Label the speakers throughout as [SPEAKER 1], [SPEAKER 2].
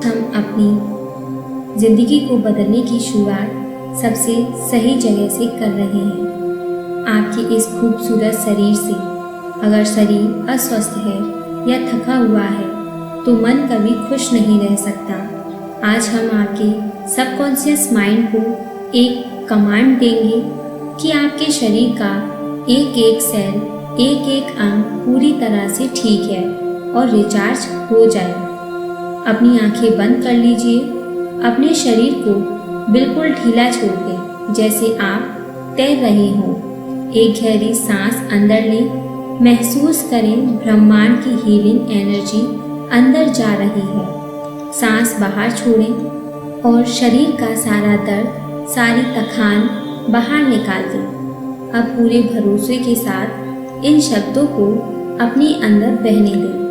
[SPEAKER 1] हम अपनी ज़िंदगी को बदलने की शुरुआत सबसे सही जगह से कर रहे हैं। आपके इस खूबसूरत शरीर से अगर शरीर अस्वस्थ है या थका हुआ है तो मन कभी खुश नहीं रह सकता। आज हम आपके सबकॉन्शियस माइंड को एक कमांड देंगे कि आपके शरीर का एक एक सेल, एक एक अंग पूरी तरह से ठीक है और रिचार्ज हो जाए। अपनी आंखें बंद कर लीजिए। अपने शरीर को बिल्कुल ढीला छोड़ दें, जैसे आप तैर रहे हों। एक गहरी सांस अंदर लें। महसूस करें ब्रह्मांड की हीलिंग एनर्जी अंदर जा रही है। सांस बाहर छोड़ें और शरीर का सारा दर्द, सारी थकान बाहर निकाल दें। अब पूरे भरोसे के साथ इन शब्दों को अपने अंदर बहने दें।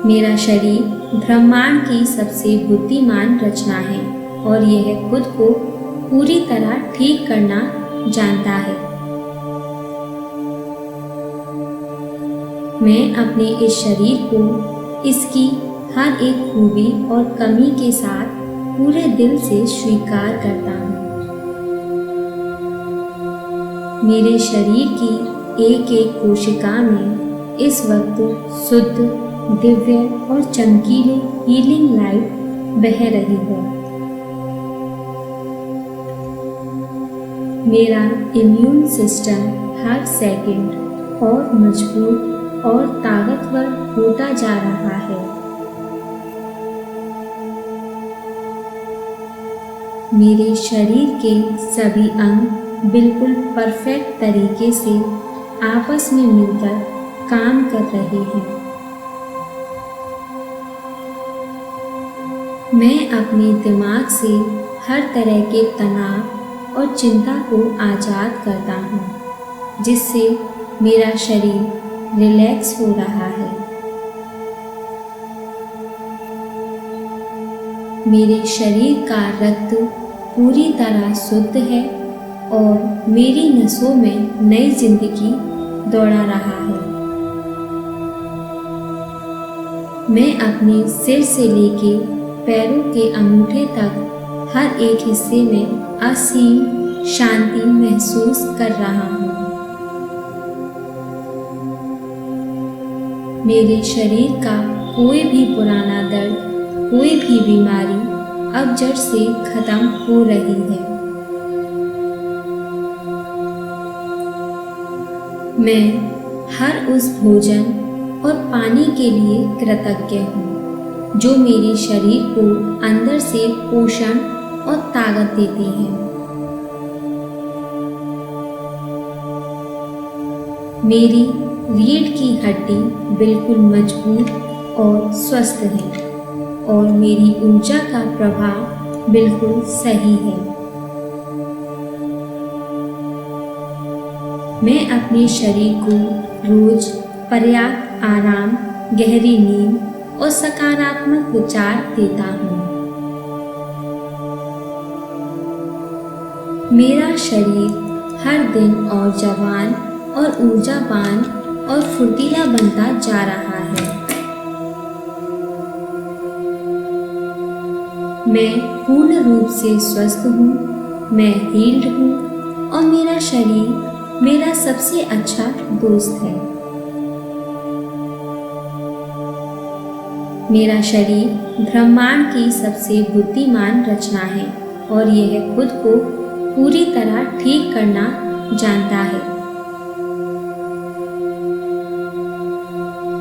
[SPEAKER 1] मेरा शरीर ब्रह्मांड की सबसे बुद्धिमान रचना है और यह खुद को पूरी तरह ठीक करना जानता है। मैं अपने इस शरीर को इसकी हर एक खूबी और कमी के साथ पूरे दिल से स्वीकार करता हूँ। मेरे शरीर की एक एक कोशिका में इस वक्त शुद्ध, दिव्य और चमकीली हीलिंग लाइट बह रही है। मेरा इम्यून सिस्टम हर सेकंड और मजबूत और ताकतवर होता जा रहा है। मेरे शरीर के सभी अंग बिल्कुल परफेक्ट तरीके से आपस में मिलकर काम कर रहे हैं। मैं अपने दिमाग से हर तरह के तनाव और चिंता को आज़ाद करता हूँ, जिससे मेरा शरीर रिलैक्स हो रहा है। मेरे शरीर का रक्त पूरी तरह शुद्ध है और मेरी नसों में नई जिंदगी दौड़ा रहा है। मैं अपने सिर से लेके पैरों के अंगूठे तक हर एक हिस्से में असीम शांति महसूस कर रहा हूँ। मेरे शरीर का कोई भी पुराना दर्द, कोई भी बीमारी अब जड़ से खत्म हो रही है। मैं हर उस भोजन और पानी के लिए कृतज्ञ हूँ जो मेरे शरीर को अंदर से पोषण और ताकत देती है। मेरी रीढ़ की हड्डी बिल्कुल मजबूत और स्वस्थ है और मेरी ऊर्जा का प्रभाव बिल्कुल सही है। मैं अपने शरीर को रोज पर्याप्त आराम, गहरी नींद और सकारात्मक विचार देता हूँ। मेरा शरीर हर दिन और जवान और ऊर्जावान और फुर्तीला बनता जा रहा है। मैं पूर्ण रूप से स्वस्थ हूँ, मैं हील्ड हूँ और मेरा शरीर मेरा सबसे अच्छा दोस्त है। मेरा शरीर ब्रह्मांड की सबसे बुद्धिमान रचना है और यह खुद को पूरी तरह ठीक करना जानता है।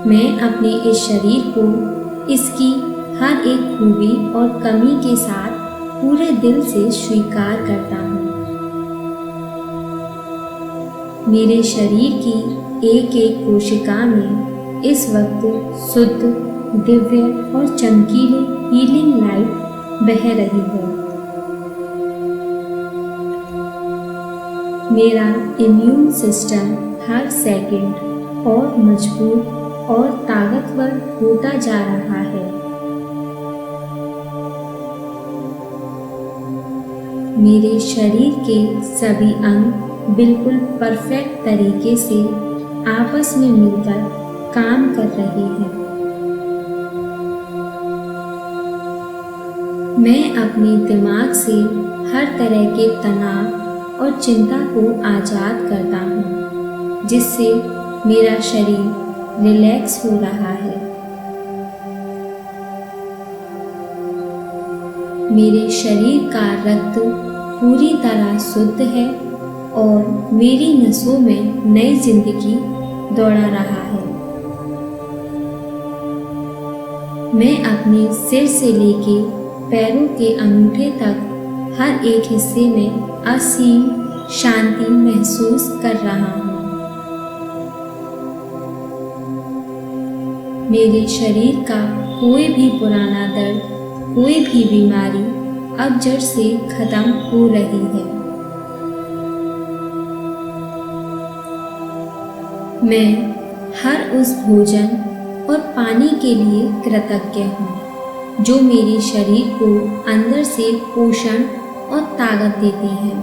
[SPEAKER 1] मैं अपने इस शरीर को इसकी हर एक खूबी और कमी के साथ पूरे दिल से स्वीकार करता हूँ। मेरे शरीर की एक एक कोशिका में इस वक्त शुद्ध, दिव्य और चमकीली हीलिंग लाइट बह रही है। मेरा इम्यून सिस्टम हर सेकंड और मजबूत और ताकतवर होता जा रहा है। मेरे शरीर के सभी अंग बिल्कुल परफेक्ट तरीके से आपस में मिलकर काम कर रहे हैं। मैं अपने दिमाग से हर तरह के तनाव और चिंता को आज़ाद करता हूँ, जिससे मेरा शरीर रिलैक्स हो रहा है। मेरे शरीर का रक्त पूरी तरह शुद्ध है और मेरी नसों में नई जिंदगी दौड़ा रहा है। मैं अपने सिर से लेके पैरों के अंगूठे तक हर एक हिस्से में असीम शांति महसूस कर रहा हूँ। मेरे शरीर का कोई भी पुराना दर्द, कोई भी बीमारी अब जड़ से खत्म हो रही है। मैं हर उस भोजन और पानी के लिए कृतज्ञ हूँ जो मेरे शरीर को अंदर से पोषण और ताकत देते हैं।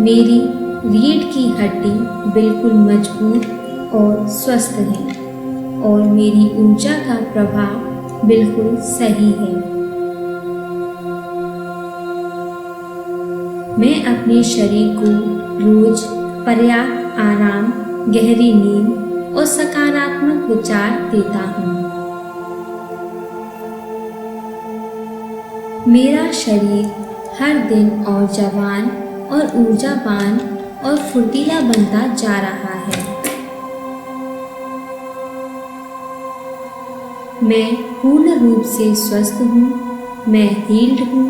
[SPEAKER 1] मेरी रीढ़ की हड्डी बिल्कुल मजबूत और स्वस्थ है और मेरी ऊर्जा का प्रभाव बिल्कुल सही है। मैं अपने शरीर को रोज पर्याप्त आराम, गहरी नींद और सकारात्मक विचार देता हूँ। मेरा शरीर हर दिन और जवान और ऊर्जावान और फुर्तीला बनता जा रहा है। मैं पूर्ण रूप से स्वस्थ हूँ, मैं हील्ड हूँ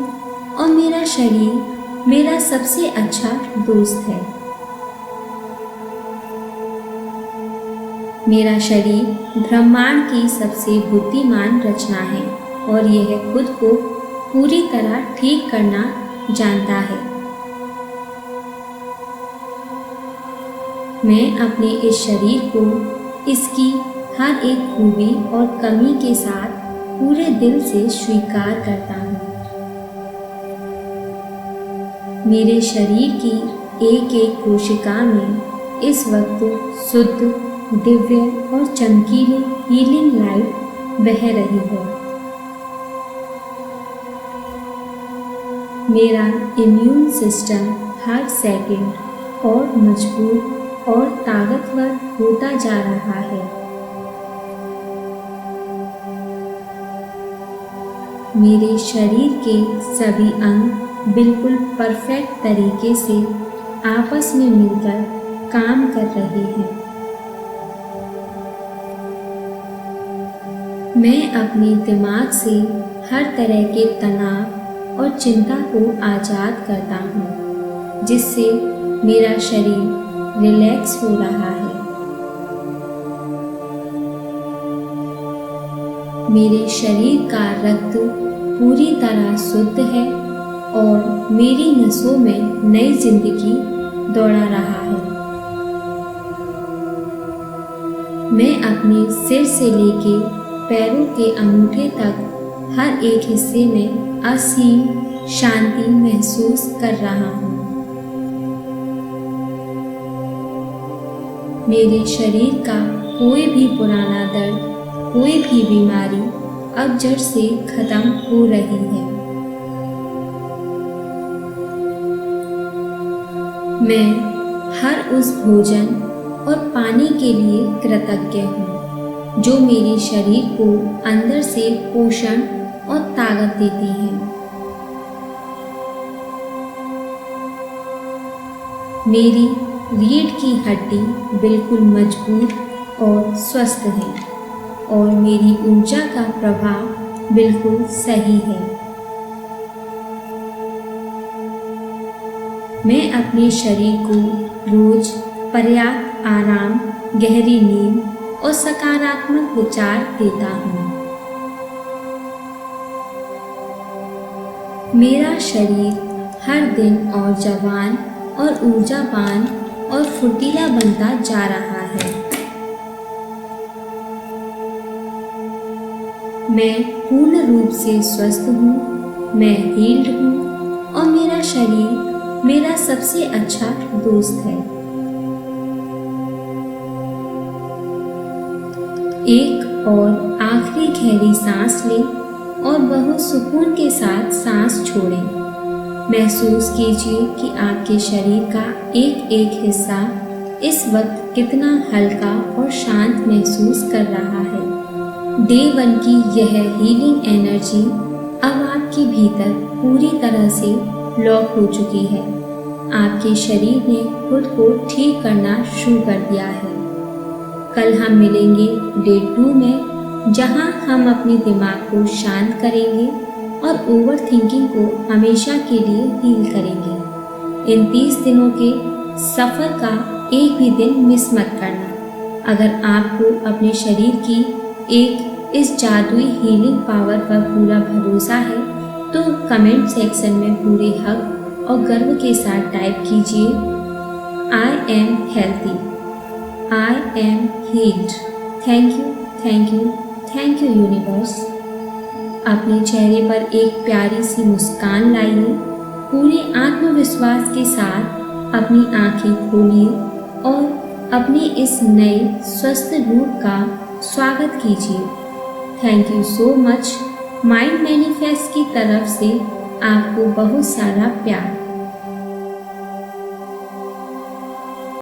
[SPEAKER 1] और मेरा शरीर मेरा सबसे अच्छा दोस्त है। मेरा शरीर ब्रह्मांड की सबसे बुद्धिमान रचना है और यह खुद को पूरी तरह ठीक करना जानता है। मैं अपने इस शरीर को इसकी हर एक खूबी और कमी के साथ पूरे दिल से स्वीकार करता हूँ। मेरे शरीर की एक एक कोशिका में इस वक्त शुद्ध, दिव्य और चमकीली हीलिंग लाइट बह रही है। मेरा इम्यून सिस्टम हर सेकंड और मजबूत और ताकतवर होता जा रहा है। मेरे शरीर के सभी अंग बिल्कुल परफेक्ट तरीके से आपस में मिलकर काम कर रहे हैं। मैं अपने दिमाग से हर तरह के तनाव और चिंता को आज़ाद करता हूँ, जिससे मेरा शरीर रिलैक्स हो रहा है। मेरे शरीर का रक्त पूरी तरह शुद्ध है और मेरी नसों में नई जिंदगी दौड़ा रहा है। मैं अपने सिर से लेके पैरों के अंगूठे तक हर एक हिस्से में असीम शांति महसूस कर रहा हूँ। मेरे शरीर का कोई भी पुराना दर्द, कोई भी बीमारी अब जड़ से खत्म हो रही है। मैं हर उस भोजन और पानी के लिए कृतज्ञ हूँ जो मेरे शरीर को अंदर से पोषण और ताकत देती हैं। मेरी रीढ़ की हड्डी बिल्कुल मजबूत और स्वस्थ है और मेरी ऊर्जा का प्रभाव बिल्कुल सही है। मैं अपने शरीर को रोज पर्याप्त आराम, गहरी नींद और सकारात्मक विचार देता हूँ। मेरा शरीर हर दिन और जवान और ऊर्जावान और फुर्तीला बनता जा रहा है। मैं पूर्ण रूप से स्वस्थ हूँ, मैं हील्ड हूँ और मेरा शरीर मेरा सबसे अच्छा दोस्त है। एक और आखिरी गहरी सांस लें और बहुत सुकून के साथ सांस छोड़ें। महसूस कीजिए कि आपके शरीर का एक एक हिस्सा इस वक्त कितना हल्का और शांत महसूस कर रहा है। डे 1 की यह हीलिंग एनर्जी अब आपके भीतर पूरी तरह से लॉक हो चुकी है। आपके शरीर ने खुद को ठीक करना शुरू कर दिया है। कल हम मिलेंगे डे 2 में, जहां हम अपने दिमाग को शांत करेंगे और ओवर थिंकिंग को हमेशा के लिए हील करेंगे। इन 30 दिनों के सफ़र का एक भी दिन मिस मत करना। अगर आपको अपने शरीर की इस जादुई हीलिंग पावर पर पूरा भरोसा है तो कमेंट सेक्शन में पूरे हक और गर्व के साथ टाइप कीजिए, I am healthy, I am heeled. Thank you, thank you, thank you universe. अपने चेहरे पर एक प्यारी सी मुस्कान लाइए। पूरे आत्मविश्वास के साथ अपनी आंखें खोलिए और अपने इस नए स्वस्थ रूप का स्वागत कीजिए। Thank you so much. Mind manifest की तरफ से आपको बहुत सारा प्यार।